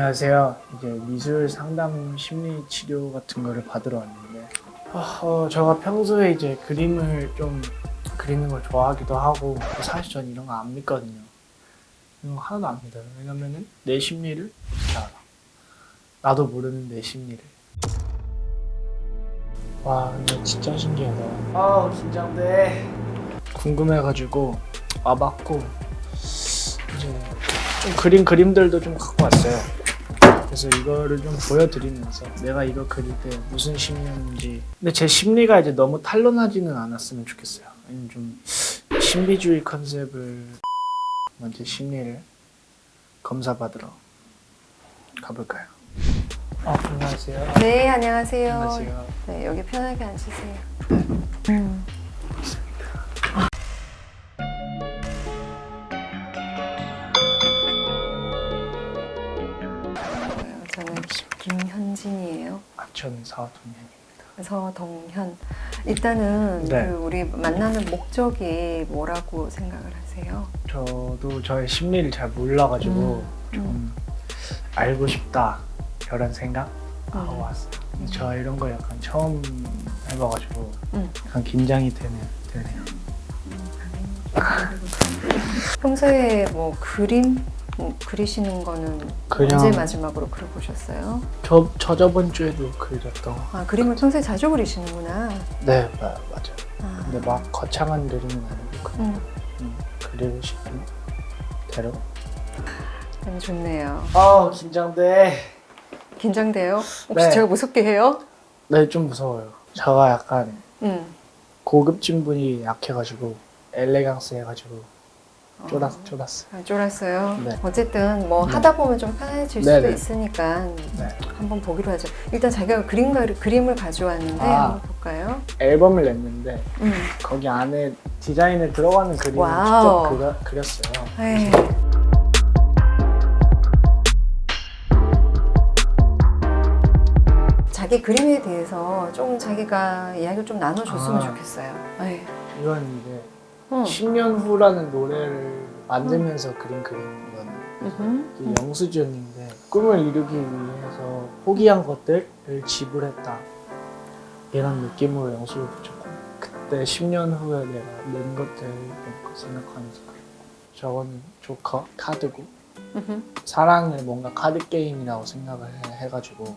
안녕하세요. 이제 미술 상담 심리 치료 같은 거를 받으러 왔는데 제가 평소에 이제 그림을 좀 그리는 걸 좋아하기도 하고 사실 전 이런 거 안 믿거든요. 이런 거 하나도 안 믿어요. 왜냐면은 내 심리를 어떻게 알아? 나도 모르는 내 심리를. 와 근데 진짜 신기하다. 긴장돼. 궁금해가지고 와봤고 이제 좀 그림들도 좀 갖고 왔어요. 그래서 이거를 좀 보여드리면서 내가 이거 그릴 때 무슨 심리였는지. 근데 제 심리가 이제 너무 탄론하지는 않았으면 좋겠어요. 아니면 좀 신비주의 컨셉을 먼저 심리를 검사받으러 가볼까요? 안녕하세요. 네, 안녕하세요. 안녕하세요. 네, 여기 편하게 앉으세요. 저는 김현진이에요. 저는 사와동현입니다. 서동현. 일단은 네. 우리 만나는 목적이 뭐라고 생각을 하세요? 저도 저의 심리를 잘 몰라가지고 좀 알고 싶다 이런 생각 하고 왔어요. 저 이런 거 약간 처음 해봐가지고 약간 긴장이 되네요. 평소에 뭐 그림 그리시는 거는 그냥- 언제 마지막으로 그려보셨어요? 저번 주에도 그렸던 거. 아, 그림을 평소에 자주 그리시는구나. 네, 맞아요. 아, 근데 막 거창한 그림은 아니고 그냥 그리고 싶은 대로. 너무 좋네요. 긴장돼. 긴장돼요? 혹시 네. 제가 무섭게 해요? 네, 좀 무서워요. 제가 약간 응. 고급진 분이 약해가지고 엘레강스 해가지고 쫄았어요. 아, 쫄았어요. 네. 어쨌든 뭐 네. 하다 보면 좀 편해질 수도 네네. 있으니까 네. 한번 보기로 하죠. 일단 자기가 그림을 가져왔는데 아. 한번 볼까요? 앨범을 냈는데 음. 거기 안에 디자인에 들어가는 그림을 와우. 직접 그렸어요. 에이. 자기 그림에 대해서 좀 자기가 이야기를 좀 나눠줬으면 좋겠어요. 에이. 이건 이제 응. 10년 후라는 노래를 만들면서 그린 그림이거든요. 음흠. 영수증인데 꿈을 이루기 위해서 포기한 것들을 지불했다 이런 느낌으로 영수를 붙였고, 그때 10년 후에 내가 낸 것들 생각하면서 그렸고, 저거는 조커 카드고 음흠. 사랑을 뭔가 카드 게임이라고 생각을 해가지고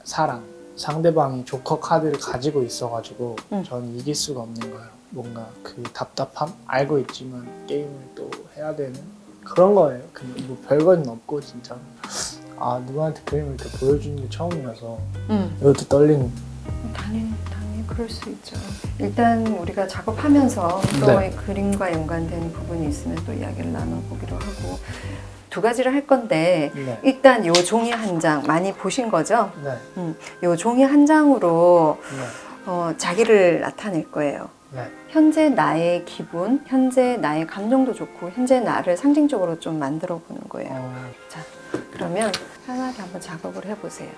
사랑 상대방이 조커 카드를 가지고 있어가지고 저는 이길 수가 없는 거예요. 뭔가 그 답답함 알고 있지만 게임을 또 해야 되는 그런 거예요. 근데 뭐 별건 없고 진짜 누구한테 그림을 이렇게 보여주는 게 처음이라서 이것도 떨리는. 당연히 그럴 수 있죠. 일단 우리가 작업하면서 또 네. 그림과 연관된 부분이 있으면 또 이야기를 나눠보기로 하고, 두 가지를 할 건데 네. 일단 요 종이 한 장 많이 보신 거죠? 네. 요 종이 한 장으로 네. 자기를 나타낼 거예요. 네. 현재 나의 기분, 현재 나의 감정도 좋고 현재 나를 상징적으로 좀 만들어 보는 거예요. 자, 그러면 편하게 한번 작업을 해보세요.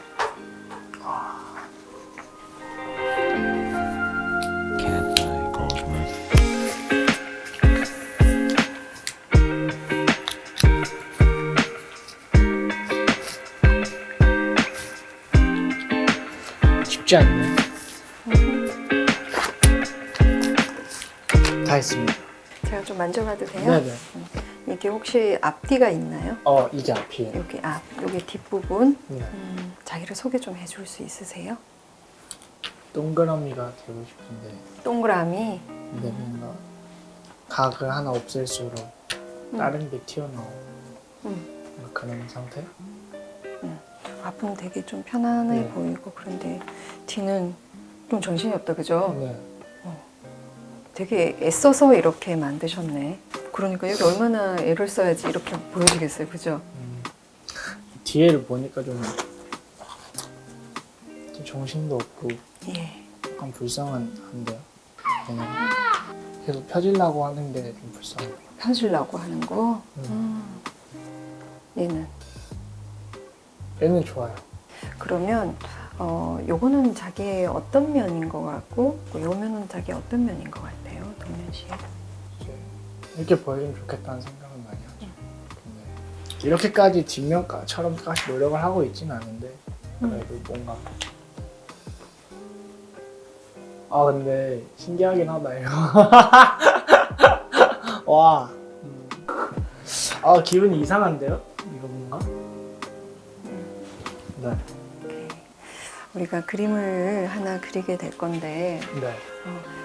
쉽지 않네. 다 했습니다. 제가 좀 만져봐도 돼요? 네네. 이게 혹시 앞뒤가 있나요? 이게 앞이에요. 여기 앞, 여기 뒷부분. 네. 자기를 소개 좀 해줄 수 있으세요? 동그라미가 되고 싶은데 동그라미. 근데 뭔가 각을 하나 없앨수록 다른 게 튀어나오고 뭔가 그런 상태? 앞은 되게 좀 편안해 네. 보이고, 그런데 뒤는 좀 정신이 없다, 그죠? 네. 되게 애써서 이렇게 만드셨네. 그러니까 여기 얼마나 애를 써야지 이렇게 보여지겠어요, 그죠? 뒤에를 보니까 좀 정신도 없고 예. 약간 불쌍한데요. 그냥 계속 펴지려고 하는 게 좀 불쌍해요. 펴주려고 하는 거. 얘는 얘는 좋아요. 그러면 요거는 자기의 어떤 면인 것 같고, 요 면은 자기의 어떤 면인 것 같아요, 동현 씨? 이제 이렇게 보여주면 좋겠다는 생각은 많이 하죠. 근데 이렇게까지 뒷면처럼까지 노력을 하고 있진 않은데 그래도 뭔가 근데 신기하긴 하다 이거. 와. 기분이 이상한데요? 이거 뭔가? 네. 우리가 그림을 하나 그리게 될 건데 네.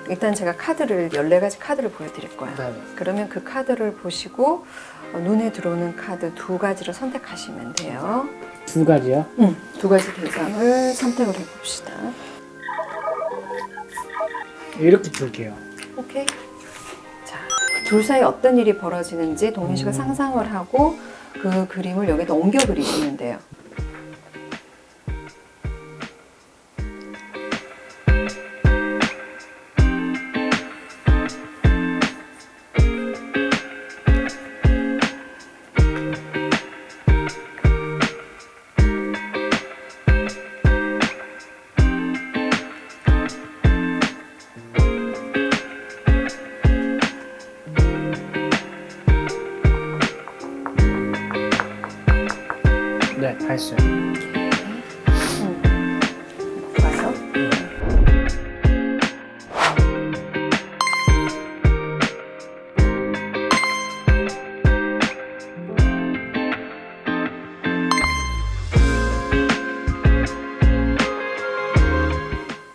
일단 제가 14가지 카드를 보여드릴 거예요. 네. 그러면 그 카드를 보시고 눈에 들어오는 카드 2가지를 선택하시면 돼요. 2가지요? 응, 2가지 대상을 선택을 해봅시다. 이렇게 둘게요. 오케이. 자, 둘 사이 어떤 일이 벌어지는지 동민 씨가 상상을 하고 그 그림을 여기다 옮겨 그리시면 돼요. 네, 다 했어요. 좋아요.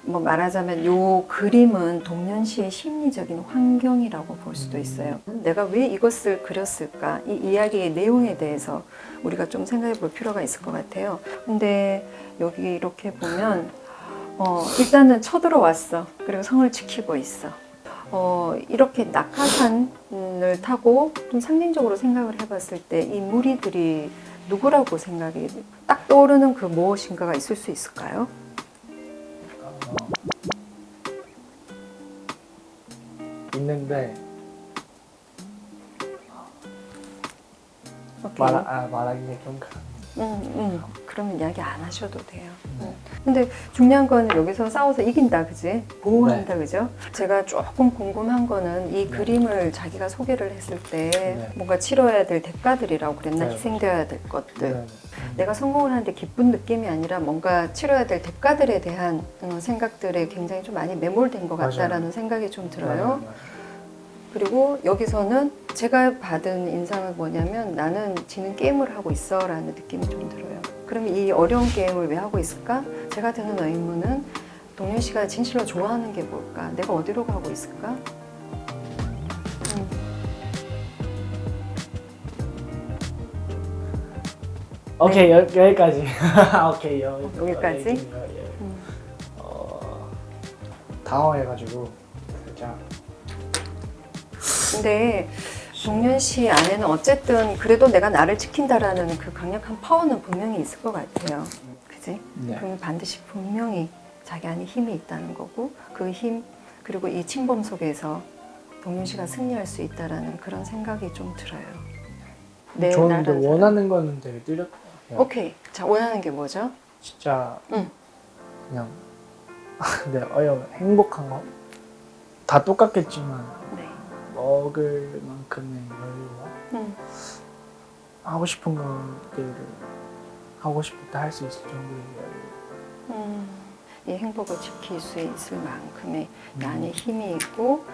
뭐 말하자면 요 그림은 동년 씨의 심리적인 환경이라고 볼 수도 있어요. 내가 왜 이것을 그렸을까? 이 이야기의 내용에 대해서 우리가 좀 생각해 볼 필요가 있을 것 같아요. 근데 여기 이렇게 보면 일단은 쳐들어왔어. 그리고 성을 지키고 있어. 이렇게 낙하산을 타고 좀 상징적으로 생각을 해봤을 때 이 무리들이 누구라고 생각이 딱 떠오르는 그 무엇인가가 있을 수 있을까요? 있는데 오케이. 말하기가 좀 그런. 그러면 이야기 안 하셔도 돼요. 근데 중요한 건 여기서 싸워서 이긴다, 그지? 보호한다, 그죠? 제가 조금 궁금한 거는 이 그림을 자기가 소개를 했을 때 뭔가 치러야 될 대가들이라고 그랬나? 네. 희생되어야 될 것들. 네. 내가 성공을 하는데 기쁜 느낌이 아니라 뭔가 치러야 될 대가들에 대한 생각들에 굉장히 좀 많이 매몰된 것 같다라는 맞아요. 생각이 좀 들어요. 맞아요. 그리고 여기서는 제가 받은 인상은 뭐냐면 나는 지는 게임을 하고 있어 라는 느낌이 좀 들어요. 그럼 이 어려운 게임을 왜 하고 있을까? 제가 드는 의문은 동현 씨가 진실로 좋아하는 게 뭘까? 내가 어디로 가고 있을까? 오케이, 여기까지. 오케이, 여기까지? 당황해가지고 살짝. 근데 동현 씨 안에는 어쨌든 그래도 내가 나를 지킨다라는 그 강력한 파워는 분명히 있을 것 같아요. 그지? 네. 그러면 반드시 분명히 자기 안에 힘이 있다는 거고 그 힘 그리고 이 침범 속에서 동현 씨가 승리할 수 있다라는 그런 생각이 좀 들어요. 저는 나라는 근데 사람. 원하는 거는 되게 뚜렷해요. 오케이. 자, 원하는 게 뭐죠? 진짜 응. 그냥 근데 행복한 거 다 똑같겠지만 네. 먹을 만큼의 여유와 응. 하고 싶은 것들을 하고 싶을 때 할 수 있을 정도의 여유. 이 행복을 지킬 수 있을 만큼의 내 안에 힘이 있고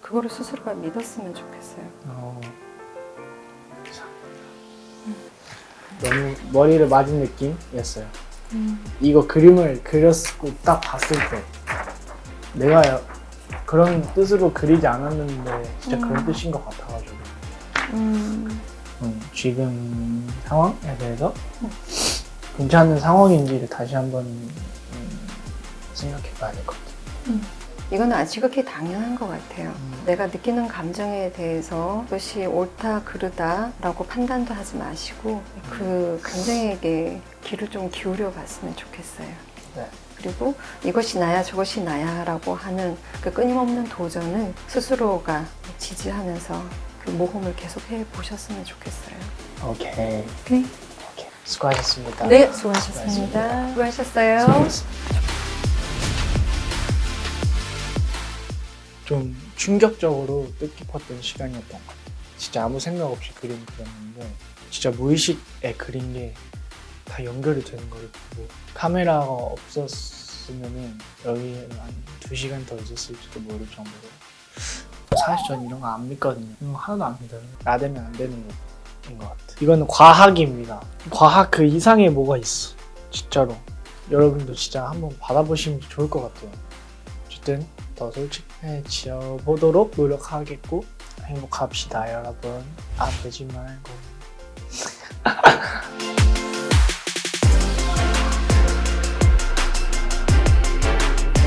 그거를 스스로가 믿었으면 좋겠어요. 너무 머리를 맞은 느낌이었어요. 이거 그림을 그렸고 딱 봤을 때 내가 그런 뜻으로 그리지 않았는데 진짜 그런 뜻인 것 같아가지고 지금 상황에 대해서 괜찮은 상황인지를 다시 한번 생각해 봐야 될 것 같아요. 이거는 지극히 당연한 것 같아요. 내가 느끼는 감정에 대해서 그것이 옳다 그르다라고 판단도 하지 마시고 그 감정에게 귀를 좀 기울여 봤으면 좋겠어요. 네. 그리고 이것이 나야 저것이 나야 라고 하는 그 끊임없는 도전을 스스로가 지지하면서 그 모험을 계속 해보셨으면 좋겠어요. 오케이. 네, 수고하셨습니다. 네 수고하셨습니다. 수고하셨어요. 수고하셨습니다. 좀 충격적으로 뜻깊었던 시간이었던 것 같아요. 진짜 아무 생각 없이 그림 그렸는데 진짜 무의식에 그린 게 다 연결이 되는 걸 보고 카메라가 없었으면은 여기 한 2시간 더 있었을지도 모를 정도로 사실 전 이런 거 안 믿거든요. 이런 거 하나도 안 믿어요. 나대면 안 되는 거인 것 같아. 이거는 과학입니다. 과학 그 이상의 뭐가 있어. 진짜로. 여러분도 진짜 한번 받아보시면 좋을 것 같아요. 어쨌든 더 솔직해져 보도록 노력하겠고 행복합시다 여러분. 아프지 말고